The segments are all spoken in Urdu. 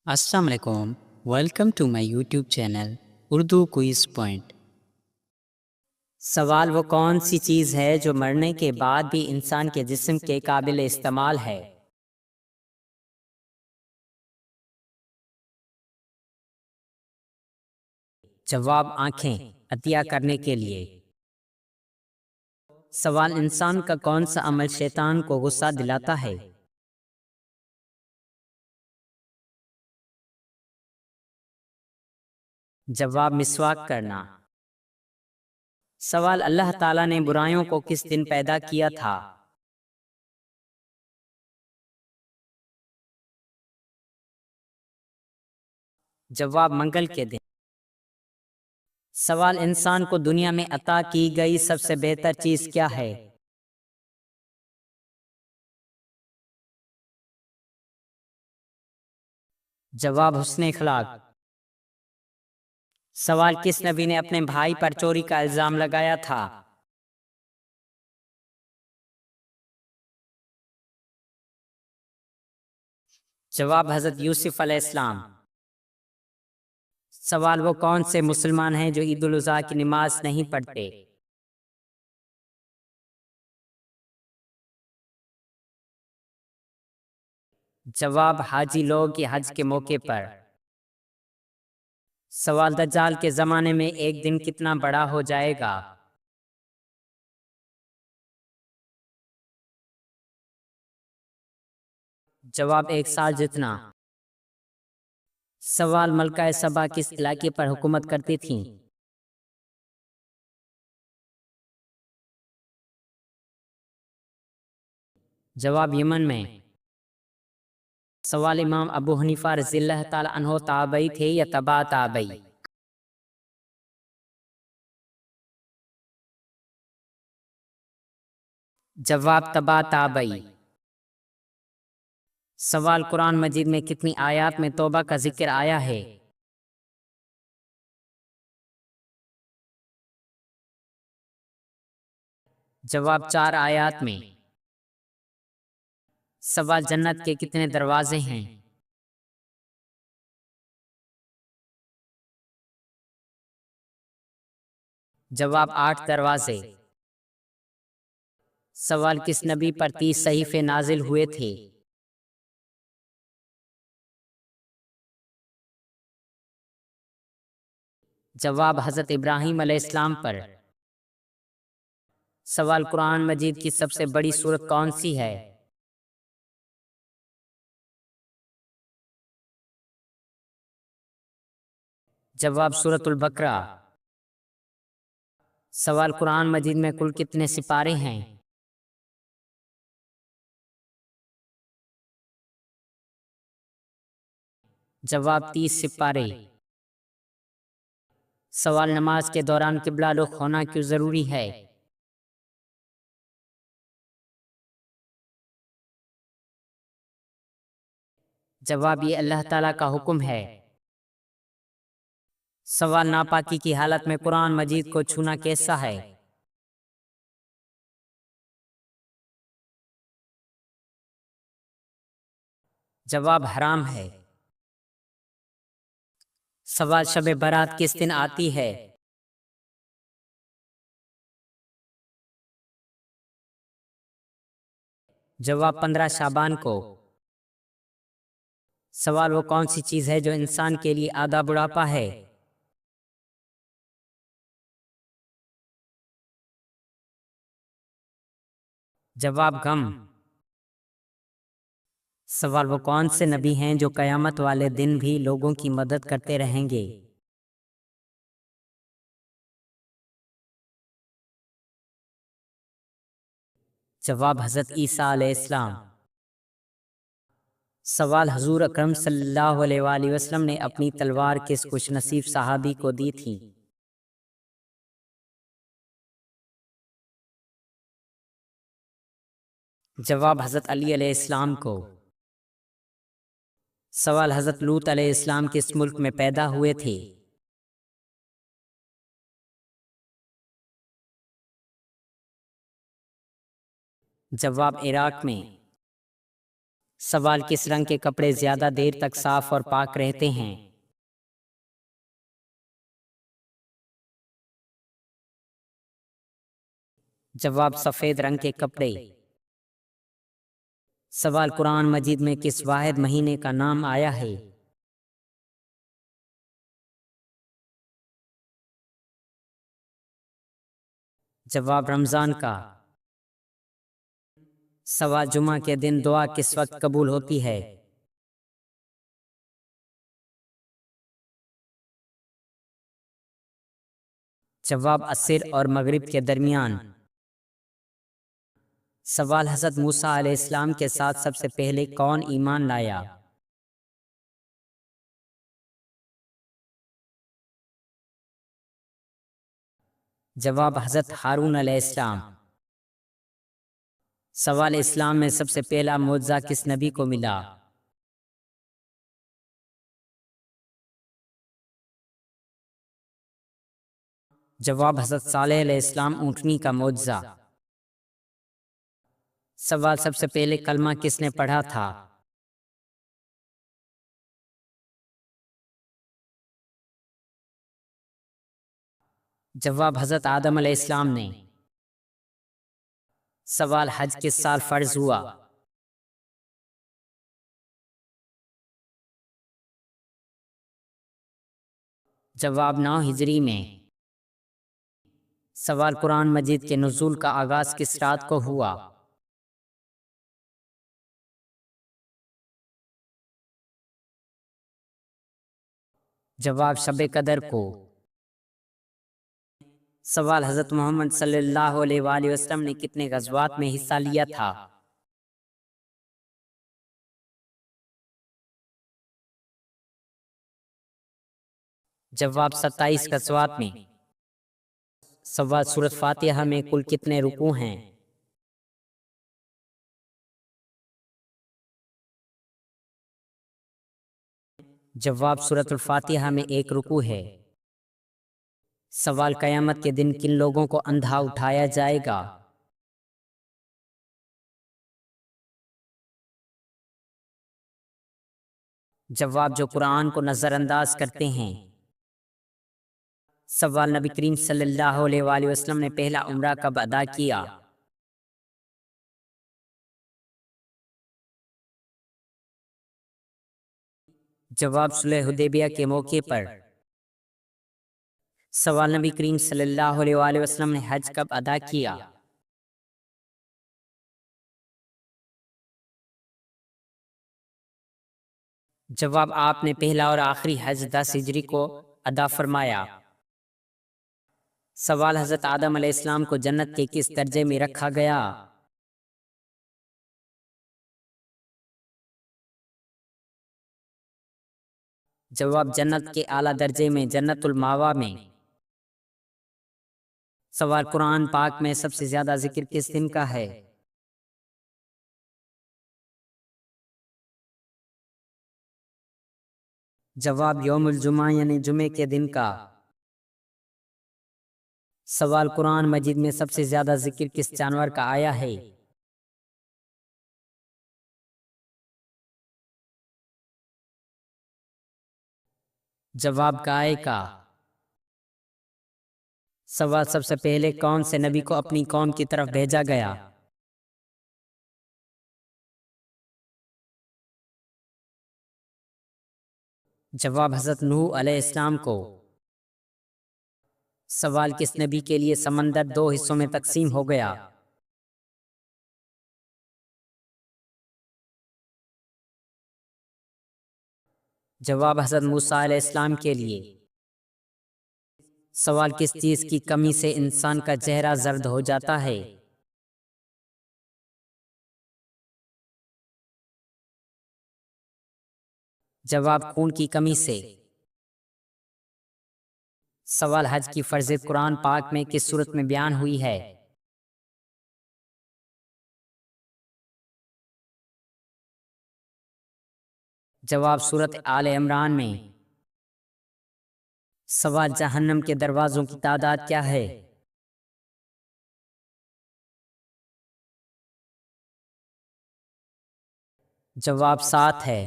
السلام علیکم، welcome to my YouTube channel Urdu quiz point. سوال وہ کون سی چیز ہے جو مرنے کے بعد بھی انسان کے جسم کے قابل استعمال ہے؟ جواب آنکھیں عطیہ کرنے کے لیے۔ سوال انسان کا کون سا عمل شیطان کو غصہ دلاتا ہے؟ جواب مسواک کرنا۔ سوال اللہ تعالیٰ نے برائیوں کو کس دن پیدا کیا تھا؟ جواب منگل کے دن۔ سوال انسان کو دنیا میں عطا کی گئی سب سے بہتر چیز کیا ہے؟ جواب حسن اخلاق۔ سوال کس نبی نے اپنے بھائی پر چوری کا الزام لگایا تھا؟ جواب حضرت یوسف علیہ السلام۔ سوال وہ کون سے مسلمان ہیں جو عید الاضحیٰ کی نماز نہیں پڑھتے؟ جواب حاجی لوگ یہ حج کے موقع پر۔ سوال دجال کے زمانے میں ایک دن کتنا بڑا ہو جائے گا؟ جواب 1 سال جتنا۔ سوال ملکہ سبا کس علاقے پر حکومت کرتی تھیں؟ جواب یمن میں۔ سوال امام ابو حنیفہ رضی اللہ تعالی عنہ تابعی تھے یا تبع تابعی؟ جواب تبع تابعی۔ سوال قرآن مجید میں کتنی آیات میں توبہ کا ذکر آیا ہے؟ جواب 4 آیات میں۔ سوال جنت کے کتنے دروازے ہیں؟ جواب 8 دروازے۔ سوال کس نبی پر 30 صحیفے نازل ہوئے تھے؟ جواب حضرت ابراہیم علیہ السلام پر۔ سوال قرآن مجید کی سب سے بڑی سورت کون سی ہے؟ جواب سورۃ البقرہ۔ سوال قرآن مجید میں کل کتنے سپارے ہیں؟ جواب 30 سپارے۔ سوال نماز کے دوران قبلہ رخ ہونا کیوں ضروری ہے؟ جواب یہ اللہ تعالیٰ کا حکم ہے۔ سوال ناپاکی کی حالت میں قرآن مجید کو چھونا کیسا ہے؟ جواب حرام ہے۔ سوال شب برات کس دن آتی ہے؟ جواب 15 شعبان کو۔ سوال وہ کون سی چیز ہے جو انسان کے لیے آدھا بڑھاپا ہے؟ جواب غم۔ سوال وہ کون سے نبی ہیں جو قیامت والے دن بھی لوگوں کی مدد کرتے رہیں گے؟ جواب حضرت عیسیٰ علیہ السلام۔ سوال حضور اکرم صلی اللہ علیہ وآلہ وسلم نے اپنی تلوار کس خوش نصیب صحابی کو دی تھی؟ جواب حضرت علی علیہ السلام کو۔ سوال حضرت لوط علیہ السلام کس ملک میں پیدا ہوئے تھے؟ جواب عراق میں۔ سوال کس رنگ کے کپڑے زیادہ دیر تک صاف اور پاک رہتے ہیں؟ جواب سفید رنگ کے کپڑے۔ سوال قرآن مجید میں کس واحد مہینے کا نام آیا ہے؟ جواب رمضان کا۔ سوال جمعہ کے دن دعا کس وقت قبول ہوتی ہے؟ جواب عصر اور مغرب کے درمیان۔ سوال حضرت موسیٰ علیہ السلام کے ساتھ سب سے پہلے کون ایمان لایا؟ جواب حضرت ہارون علیہ السلام۔ سوال اسلام میں سب سے پہلا معجزہ کس نبی کو ملا؟ جواب حضرت صالح علیہ السلام اونٹنی کا معجزہ۔ سوال سب سے پہلے کلمہ کس نے پڑھا تھا؟ جواب حضرت آدم علیہ السلام نے۔ سوال حج کس سال فرض ہوا؟ جواب 9 ہجری میں۔ سوال قرآن مجید کے نزول کا آغاز کس رات کو ہوا؟ جواب شب قدر کو۔ سوال حضرت محمد صلی اللہ علیہ وآلہ وسلم نے کتنے غزوات میں حصہ لیا تھا؟ جواب 27 غزوات میں۔ سوال سورۃ فاتحہ میں کل کتنے رکوع ہیں؟ جواب سورۃ الفاتحہ میں 1 رکوع ہے۔ سوال قیامت کے دن کن لوگوں کو اندھا اٹھایا جائے گا؟ جواب جو قرآن کو نظر انداز کرتے ہیں۔ سوال نبی کریم صلی اللہ علیہ وآلہ وسلم نے پہلا عمرہ کب ادا کیا؟ جواب صلح حدیبیہ کے موقع پر۔ سوال نبی کریم صلی اللہ علیہ وآلہ وسلم نے حج کب ادا کیا؟ جواب آپ نے پہلا اور آخری حج 10 ہجری کو ادا فرمایا۔ سوال حضرت آدم علیہ السلام کو جنت کے کس درجے میں رکھا گیا؟ جواب جنت کے اعلیٰ درجے میں، جنت الماوا میں۔ سوال قرآن پاک میں سب سے زیادہ ذکر کس دن کا ہے؟ جواب یوم الجمعہ یعنی جمعے کے دن کا۔ سوال قرآن مجید میں سب سے زیادہ ذکر کس جانور کا آیا ہے؟ جواب گائے کا۔ سوال سب سے پہلے کون سے نبی کو اپنی قوم کی طرف بھیجا گیا؟ جواب حضرت نوح علیہ السلام کو۔ سوال کس نبی کے لیے سمندر 2 حصوں میں تقسیم ہو گیا؟ جواب حضرت موسیٰ علیہ السلام کے لیے۔ سوال کس چیز کی کمی سے انسان کا چہرہ زرد ہو جاتا ہے؟ جواب خون کی کمی سے۔ سوال حج کی فرضیت قرآن پاک میں کس صورت میں بیان ہوئی ہے؟ جواب سورۃ آل عمران میں۔ سوال جہنم کے دروازوں کی تعداد کیا ہے؟ جواب 7 ہے۔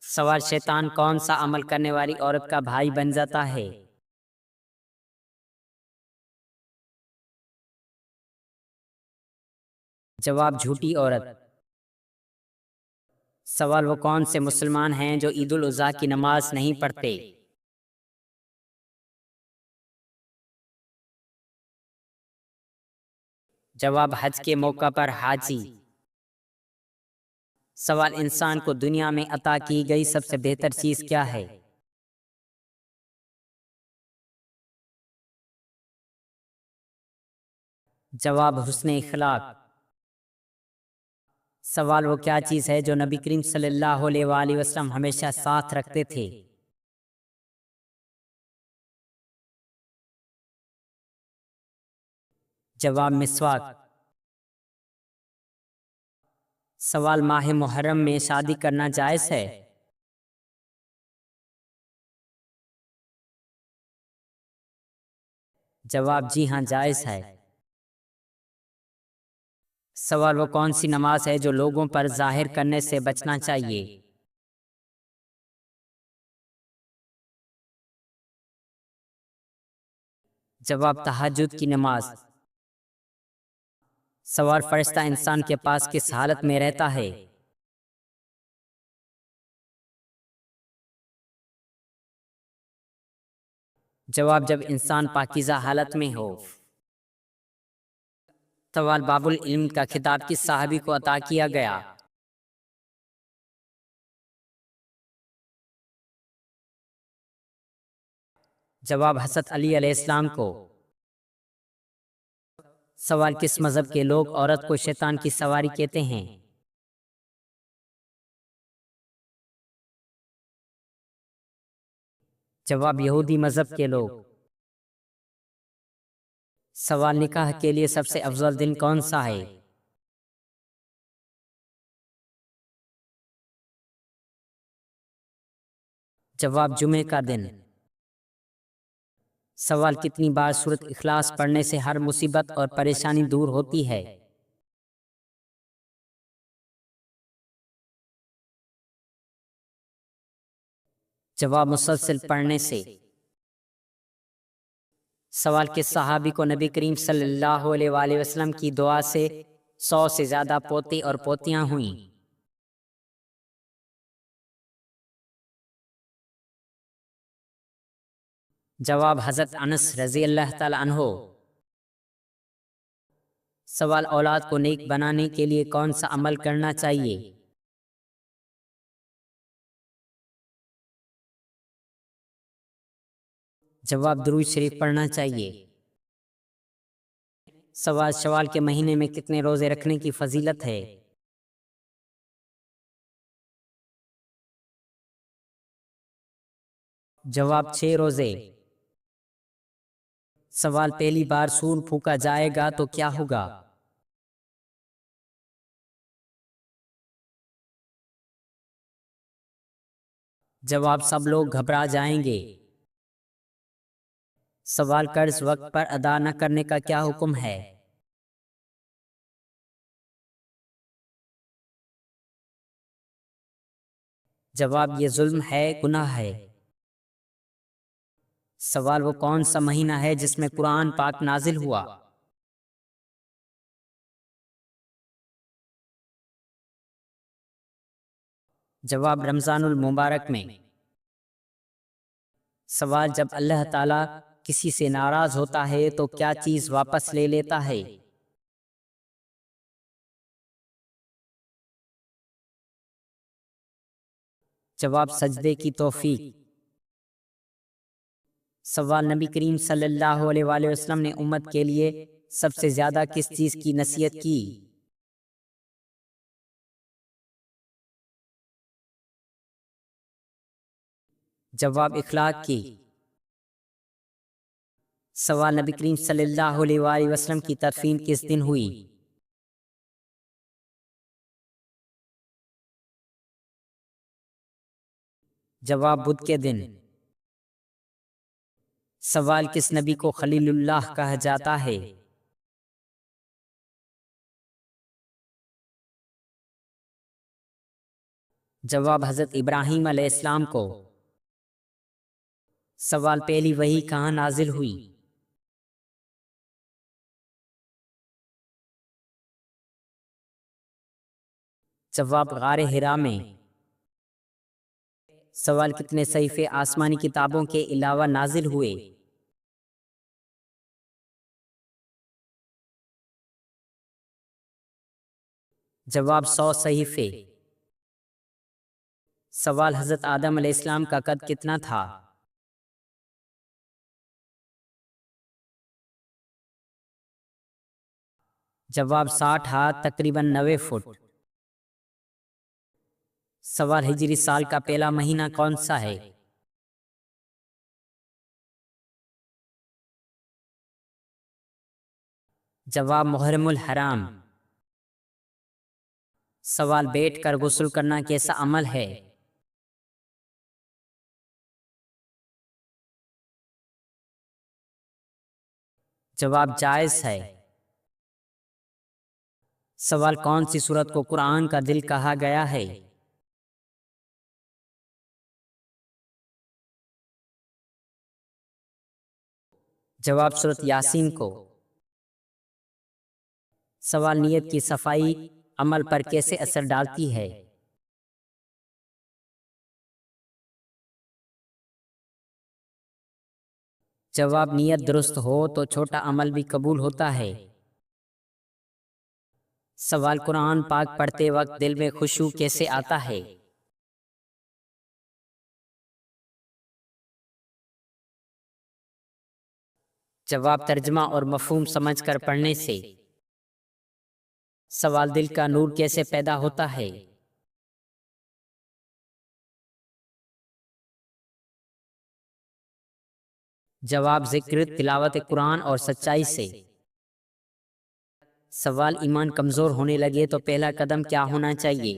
سوال شیطان کون سا عمل کرنے والی عورت کا بھائی بن جاتا ہے؟ جواب جھوٹی عورت۔ سوال وہ کون سے مسلمان ہیں جو عید الاضحیٰ کی نماز نہیں پڑھتے؟ جواب حج کے موقع پر حاجی۔ سوال انسان کو دنیا میں عطا کی گئی سب سے بہتر چیز کیا ہے؟ جواب حسن اخلاق۔ سوال وہ کیا چیز ہے جو نبی کریم صلی اللہ علیہ وآلہ وسلم ہمیشہ ساتھ رکھتے تھے؟ جواب مسواک۔ سوال ماہ محرم میں شادی کرنا جائز ہے؟ جواب جی ہاں جائز ہے۔ سوال وہ کون سی نماز ہے جو لوگوں پر ظاہر کرنے سے بچنا چاہیے؟ جواب تہجد کی نماز۔ سوال فرشتہ انسان کے پاس کس حالت میں رہتا ہے؟ جواب جب انسان پاکیزہ حالت میں ہو۔ سوال باب العلم کا خطاب کس صحابی کو عطا کیا گیا؟ جواب حضرت علی علیہ السلام کو۔ سوال کس مذہب کے لوگ عورت کو شیطان کی سواری کہتے ہیں؟ جواب یہودی مذہب کے لوگ۔ سوال نکاح کے لیے سب سے افضل دن کون سا ہے؟ جواب جمعہ کا دن۔ سوال کتنی بار سورۃ اخلاص پڑھنے سے ہر مصیبت اور پریشانی دور ہوتی ہے؟ جواب مسلسل پڑھنے سے۔ سوال کس صحابی کو نبی کریم صلی اللہ علیہ وآلہ وسلم کی دعا سے 100 سے زیادہ پوتے اور پوتیاں ہوئیں؟ جواب حضرت انس رضی اللہ تعالی عنہ۔ سوال اولاد کو نیک بنانے کے لیے کون سا عمل کرنا چاہیے؟ جواب درود شریف پڑھنا چاہیے۔ سوال شوال کے مہینے میں کتنے روزے رکھنے کی فضیلت ہے؟ جواب 6 روزے۔ سوال پہلی بار سور پھونکا جائے گا تو کیا ہوگا؟ جواب سب لوگ گھبرا جائیں گے۔ سوال قرض وقت پر ادا نہ کرنے کا کیا حکم ہے؟ جواب یہ ظلم ہے، گناہ ہے۔ سوال وہ کون سا مہینہ ہے جس میں قرآن پاک نازل ہوا؟ جواب رمضان المبارک میں۔ سوال جب اللہ تعالیٰ کسی سے ناراض ہوتا ہے تو کیا چیز واپس لے لیتا ہے؟ جواب سجدے کی توفیق۔ سوال نبی کریم صلی اللہ علیہ وآلہ وسلم نے امت کے لیے سب سے زیادہ کس چیز کی نصیحت کی؟ جواب اخلاق کی۔ سوال نبی کریم صلی اللہ علیہ وآلہ وسلم کی تدفین کس دن ہوئی؟ جواب بدھ کے دن۔ سوال کس نبی کو خلیل اللہ کہا جاتا ہے؟ جواب حضرت ابراہیم علیہ السلام کو۔ سوال پہلی وحی کہاں نازل ہوئی؟ جواب غار حرا میں۔ سوال کتنے صحیفے آسمانی کتابوں کے علاوہ نازل ہوئے؟ جواب 100 صحیفے۔ سوال حضرت آدم علیہ السلام کا قد کتنا تھا؟ جواب 60 ہاتھ تقریباً 90 فٹ۔ سوال ہجری سال کا پہلا مہینہ کون سا ہے؟ جواب محرم الحرام۔ سوال بیٹھ کر غسل کرنا کیسا عمل ہے؟ جواب جائز ہے۔ سوال کون سی سورت کو قرآن کا دل کہا گیا ہے؟ جواب سورت یاسین کو۔ سوال نیت کی صفائی عمل پر کیسے اثر ڈالتی ہے؟ جواب نیت درست ہو تو چھوٹا عمل بھی قبول ہوتا ہے۔ سوال قرآن پاک پڑھتے وقت دل میں خشوع کیسے آتا ہے؟ جواب ترجمہ اور مفہوم سمجھ کر پڑھنے سے۔ سوال دل کا نور کیسے پیدا ہوتا ہے؟ جواب ذکر تلاوت قرآن اور سچائی سے۔ سوال ایمان کمزور ہونے لگے تو پہلا قدم کیا ہونا چاہیے؟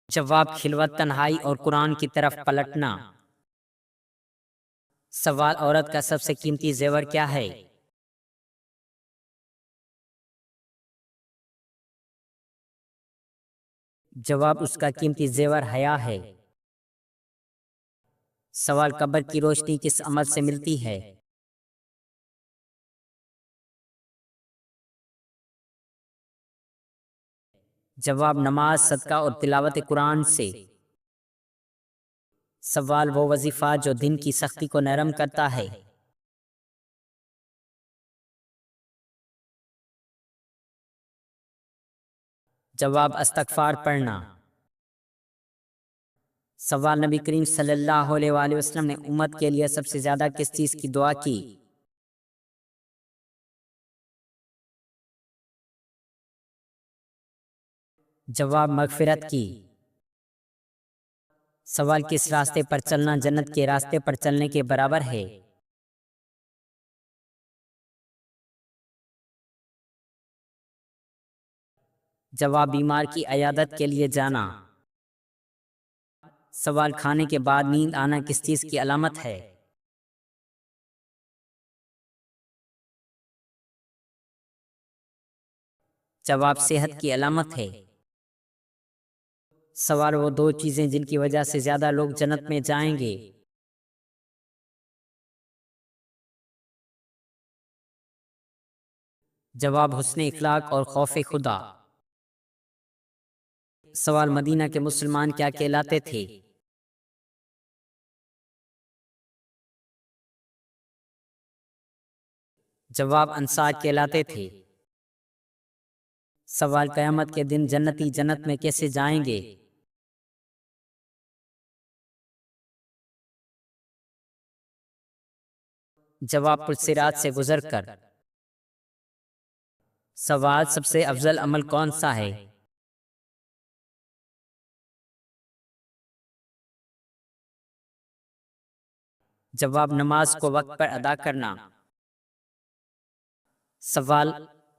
جواب خلوت تنہائی اور قرآن کی طرف پلٹنا۔ سوال عورت کا سب سے قیمتی زیور کیا ہے؟ جواب اس کا قیمتی زیور حیا ہے۔ سوال قبر کی روشنی کس عمل سے ملتی ہے؟ جواب نماز، صدقہ اور تلاوت قرآن سے۔ سوال وہ وظیفہ جو دن کی سختی کو نرم کرتا ہے۔ جواب استغفار پڑھنا۔ سوال نبی کریم صلی اللہ علیہ وآلہ وسلم نے امت کے لیے سب سے زیادہ کس چیز کی دعا کی؟ جواب مغفرت کی۔ سوال کس راستے پر چلنا جنت کے راستے پر چلنے کے برابر ہے؟ جواب بیمار کی عیادت کے لیے جانا۔ سوال کھانے کے بعد نیند آنا کس چیز کی علامت ہے؟ جواب صحت کی علامت ہے۔ سوال وہ دو چیزیں جن کی وجہ سے زیادہ لوگ جنت میں جائیں گے۔ جواب حسن اخلاق اور خوف خدا۔ سوال مدینہ کے مسلمان کیا کہلاتے تھے؟ جواب انصار کہلاتے تھے۔ سوال قیامت کے دن جنتی جنت میں کیسے جائیں گے؟ جواب پرصراط سے گزر کر۔ سوال سب سے افضل عمل کون سا ہے؟ جواب نماز کو وقت پر ادا کرنا۔ سوال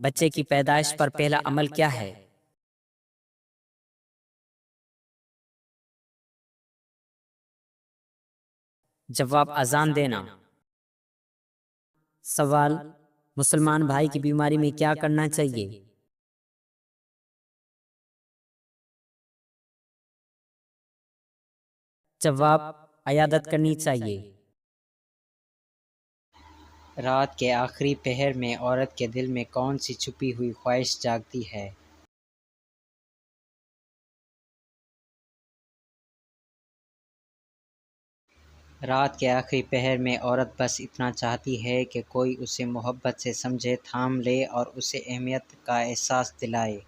بچے کی پیدائش پر پہلا عمل کیا ہے؟ جواب اذان دینا۔ سوال مسلمان بھائی کی بیماری میں کیا کرنا چاہیے؟ جواب: عیادت کرنی چاہیے۔ رات کے آخری پہر میں عورت کے دل میں کون سی چھپی ہوئی خواہش جاگتی ہے؟ رات کے آخری پہر میں عورت بس اتنا چاہتی ہے کہ کوئی اسے محبت سے سمجھے، تھام لے اور اسے اہمیت کا احساس دلائے۔